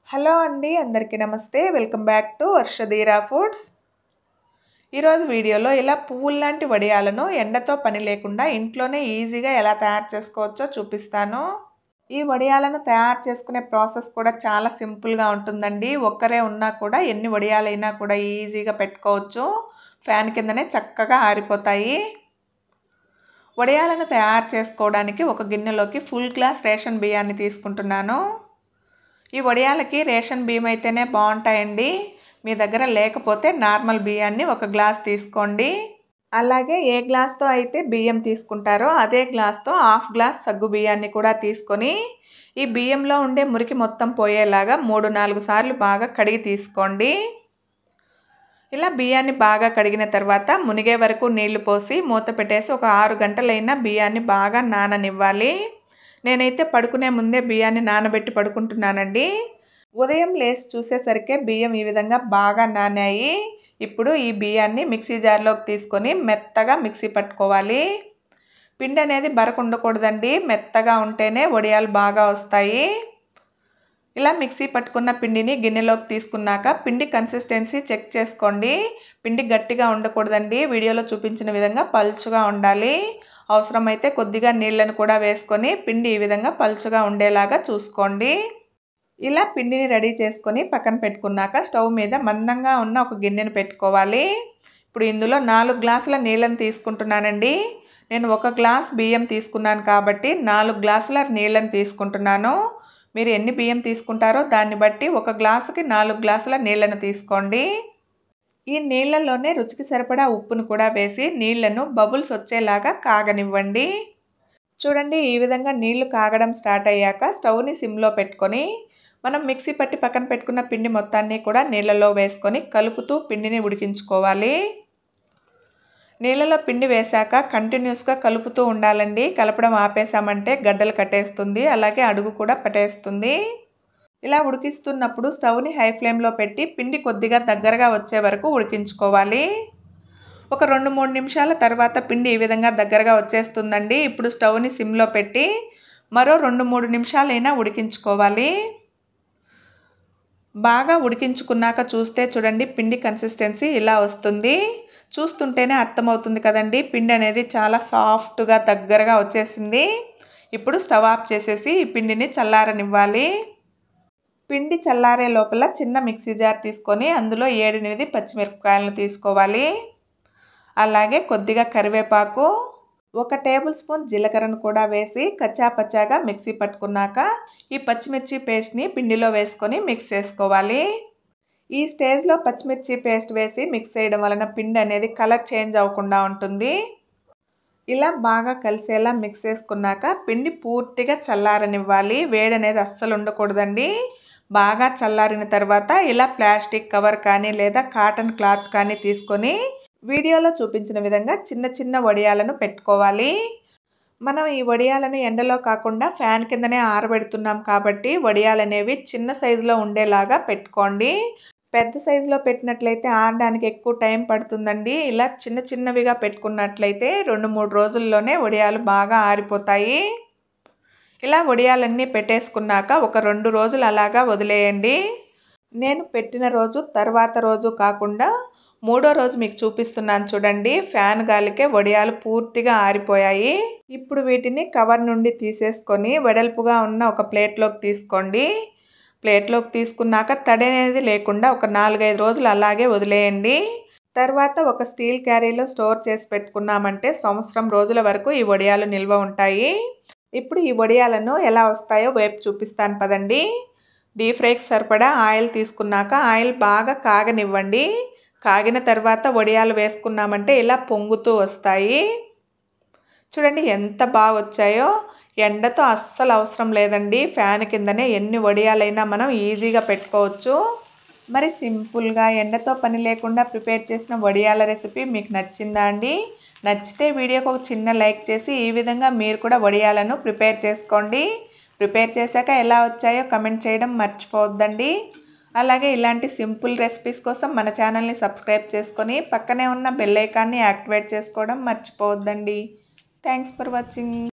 Hello అండి, అందరికీ నమస్తే. Welcome back to Varshadheera foods. ఈరోజు వీడియోలో ఇలా పువ్వుల్లాంటి వడియాలను ఎండతో పని లేకుండా ఇంట్లోనే ఈజీగా ఎలా తయారు చేసుకోవచ్చో చూపిస్తాను. ఈ వడియాలను తయారు చేసుకునే ప్రాసెస్ కూడా చాలా సింపుల్గా ఉంటుందండి. ఒక్కరే ఉన్నా కూడా ఎన్ని వడియాలైనా కూడా ఈజీగా పెట్టుకోవచ్చు. ఫ్యాన్ కిందనే చక్కగా ఆరిపోతాయి. వడియాలను తయారు చేసుకోవడానికి ఒక గిన్నెలోకి ఫుల్ గ్లాస్ రేషన్ బియ్యాన్ని తీసుకుంటున్నాను. ఈ వడియాలకి రేషన్ బియ్యం అయితేనే బాగుంటాయండి. మీ దగ్గర లేకపోతే నార్మల్ బియ్యాన్ని ఒక గ్లాస్ తీసుకోండి. అలాగే ఏ గ్లాస్తో అయితే బియ్యం తీసుకుంటారో అదే గ్లాస్తో హాఫ్ గ్లాస్ సగ్గు బియ్యాన్ని కూడా తీసుకొని ఈ బియ్యంలో ఉండే మురికి మొత్తం పోయేలాగా 3-4 సార్లు బాగా కడిగి తీసుకోండి. ఇలా బియ్యాన్ని బాగా కడిగిన తర్వాత మునిగే వరకు నీళ్లు పోసి మూత పెట్టేసి ఒక 6 గంటలైనా బియ్యాన్ని బాగా నాననివ్వాలి. నేనైతే పడుకునే ముందే బియ్యాన్ని నానబెట్టి పడుకుంటున్నానండి. ఉదయం లేచి చూసేసరికి బియ్యం ఈ విధంగా బాగా నానాయి. ఇప్పుడు ఈ బియ్యాన్ని మిక్సీ జార్లోకి తీసుకొని మెత్తగా మిక్సీ పట్టుకోవాలి. పిండి అనేది బరకు ఉండకూడదండి, మెత్తగా ఉంటేనే వడియాలు బాగా వస్తాయి. ఇలా మిక్సీ పట్టుకున్న పిండిని గిన్నెలోకి తీసుకున్నాక పిండి కన్సిస్టెన్సీ చెక్ చేసుకోండి. పిండి గట్టిగా ఉండకూడదండి, వీడియోలో చూపించిన విధంగా పల్చగా ఉండాలి. అవసరమైతే కొద్దిగా నీళ్ళను కూడా వేసుకొని పిండి ఈ విధంగా పల్చగా ఉండేలాగా చూసుకోండి. ఇలా పిండిని రెడీ చేసుకొని పక్కన పెట్టుకున్నాక స్టవ్ మీద మందంగా ఉన్న ఒక గిన్నెను పెట్టుకోవాలి. ఇప్పుడు ఇందులో 4 గ్లాసుల నీళ్ళను తీసుకుంటున్నానండి. నేను 1 గ్లాస్ బియ్యం తీసుకున్నాను కాబట్టి 4 గ్లాసుల నీళ్ళను తీసుకుంటున్నాను. మీరు ఎన్ని బియ్యం తీసుకుంటారో దాన్ని బట్టి 1 గ్లాసుకి 4 గ్లాసుల నీళ్ళను తీసుకోండి. ఈ నీళ్ళల్లోనే రుచికి సరిపడా ఉప్పును కూడా వేసి నీళ్లను బబుల్స్ వచ్చేలాగా కాగనివ్వండి. చూడండి, ఈ విధంగా నీళ్లు కాగడం స్టార్ట్ అయ్యాక స్టవ్ని సిమ్లో పెట్టుకొని మనం మిక్సీ పట్టి పక్కన పెట్టుకున్న పిండి మొత్తాన్ని కూడా నీళ్ళలో వేసుకొని కలుపుతూ పిండిని ఉడికించుకోవాలి. నీళ్ళలో పిండి వేశాక కంటిన్యూస్గా కలుపుతూ ఉండాలండి. కలపడం ఆపేసామంటే గడ్డలు కట్టేస్తుంది, అలాగే అడుగు కూడా పట్టేస్తుంది. ఇలా ఉడికిస్తున్నప్పుడు స్టవ్ని హై ఫ్లేమ్లో పెట్టి పిండి కొద్దిగా దగ్గరగా వచ్చే వరకు ఉడికించుకోవాలి. ఒక 2-3 నిమిషాల తర్వాత పిండి ఈ విధంగా దగ్గరగా వచ్చేస్తుందండి. ఇప్పుడు స్టవ్ని సిమ్లో పెట్టి మరో 2-3 నిమిషాలైనా ఉడికించుకోవాలి. బాగా ఉడికించుకున్నాక చూస్తే చూడండి, పిండి కన్సిస్టెన్సీ ఇలా వస్తుంది. చూస్తుంటేనే అర్థమవుతుంది కదండి, పిండి అనేది చాలా సాఫ్ట్గా దగ్గరగా వచ్చేసింది. ఇప్పుడు స్టవ్ ఆఫ్ చేసేసి ఈ పిండిని చల్లారనివ్వాలి. పిండి చల్లారే లోపల చిన్న మిక్సీ జార్ తీసుకొని అందులో 7-8 పచ్చిమిరపకాయలను తీసుకోవాలి. అలాగే కొద్దిగా కరివేపాకు, 1 టేబుల్ స్పూన్ జీలకర్రను కూడా వేసి కచ్చాపచ్చాగా మిక్సీ పట్టుకున్నాక ఈ పచ్చిమిర్చి పేస్ట్ని పిండిలో వేసుకొని మిక్స్ చేసుకోవాలి. ఈ స్టేజ్లో పచ్చిమిర్చి పేస్ట్ వేసి మిక్స్ చేయడం వలన పిండి అనేది కలర్ చేంజ్ అవ్వకుండా ఉంటుంది. ఇలా బాగా కలిసేలా మిక్స్ చేసుకున్నాక పిండి పూర్తిగా చల్లారనివ్వాలి. వేడి అనేది అస్సలు ఉండకూడదండి. బాగా చల్లారిన తర్వాత ఇలా ప్లాస్టిక్ కవర్ కానీ లేదా కాటన్ క్లాత్ కానీ తీసుకొని వీడియోలో చూపించిన విధంగా చిన్న చిన్న వడియాలను పెట్టుకోవాలి. మనం ఈ వడియాలను ఎండలో కాకుండా ఫ్యాన్ కిందనే ఆరబెడుతున్నాం కాబట్టి వడియాలు అనేవి చిన్న సైజులో ఉండేలాగా పెట్టుకోండి. పెద్ద సైజులో పెట్టినట్లయితే ఆరడానికి ఎక్కువ టైం పడుతుందండి. ఇలా చిన్న చిన్నవిగా పెట్టుకున్నట్లయితే 2-3 రోజుల్లోనే వడియాలు బాగా ఆరిపోతాయి. ఇలా వడియాలన్నీ పెట్టేసుకున్నాక ఒక 2 రోజులు అలాగా వదిలేయండి. నేను పెట్టిన రోజు తర్వాత రోజు కాకుండా 3వ రోజు మీకు చూపిస్తున్నాను చూడండి. ఫ్యాన్ గాలికే వడియాలు పూర్తిగా ఆరిపోయాయి. ఇప్పుడు వీటిని కవర్ నుండి తీసేసుకొని వెడల్పుగా ఉన్న ఒక ప్లేట్లోకి తీసుకోండి. ప్లేట్లోకి తీసుకున్నాక తడి అనేది లేకుండా ఒక 4-5 రోజులు అలాగే వదిలేయండి. తర్వాత ఒక స్టీల్ క్యారీలో స్టోర్ చేసి పెట్టుకున్నామంటే సంవత్సరం రోజుల వరకు ఈ వడియాలు నిల్వ ఉంటాయి. ఇప్పుడు ఈ వడియాలను ఎలా వస్తాయో వేపు చూపిస్తాను పదండి. డీప్ ఫ్రైకి సరిపడా ఆయిల్ తీసుకున్నాక ఆయిల్ బాగా కాగనివ్వండి. కాగిన తర్వాత వడియాలు వేసుకున్నామంటే ఇలా పొంగుతూ వస్తాయి. చూడండి ఎంత బాగా వచ్చాయో. ఎండతో అస్సలు అవసరం లేదండి, ఫ్యాన్ కిందనే ఎన్ని వడియాలైనా మనం ఈజీగా పెట్టుకోవచ్చు. మరి సింపుల్గా ఎండతో పని లేకుండా ప్రిపేర్ చేసిన వడియాల రెసిపీ మీకు నచ్చిందా అండి? నచ్చితే వీడియోకి ఒక చిన్న లైక్ చేసి ఈ విధంగా మీరు కూడా వడియాలను ప్రిపేర్ చేసుకోండి. ప్రిపేర్ చేశాక ఎలా వచ్చాయో కమెంట్ చేయడం మర్చిపోవద్దండి. అలాగే ఇలాంటి సింపుల్ రెసిపీస్ కోసం మన ఛానల్ని సబ్స్క్రైబ్ చేసుకొని పక్కనే ఉన్న బెల్ ఐకాన్ని యాక్టివేట్ చేసుకోవడం మర్చిపోవద్దండి. Thanks for watching.